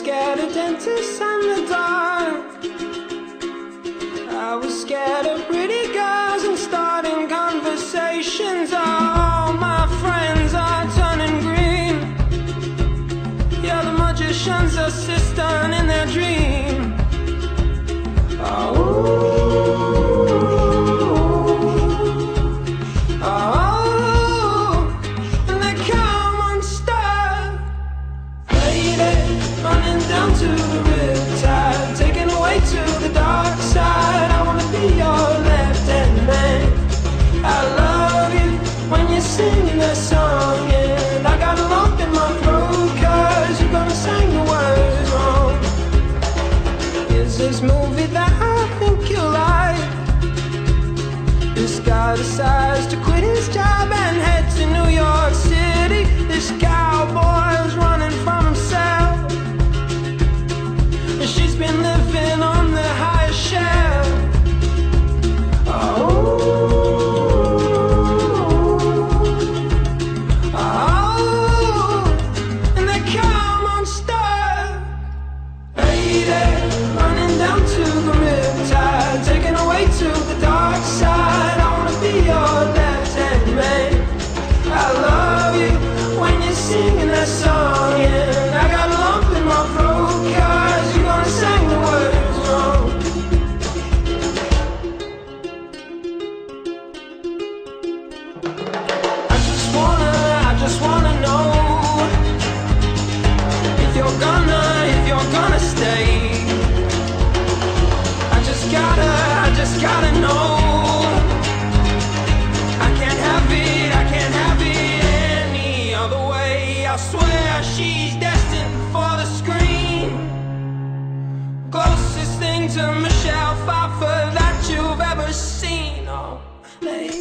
scared of dentists and the dark. I was scared of pretty girls and starting conversations. All my friends are turning green. Yeah, the magician's assistant in their dream. Down to the riptide, taken away to the dark side. I wanna be your left-hand man. I love you when you're singing that song, and I got a lump in my throat 'cause you're gonna sing the words wrong. Is this movie that I think you like? This guy decides to quit his job and head to New York City. This cowboy's running from himself. She's been living on the high shelf. And they come unstuck. Lady, running down to the riptide, taken away to the dark side. I wanna be your left-hand man. I love you when you're singing that song, and I got a lump in my throat 'cause you're gonna sing the words wrong. I just wanna know if you're gonna stay. I just gotta know. I can't have it any other way. I swear she's destined for the screen. Closest thing to Michelle Pfeiffer that you've ever seen. Oh, lady.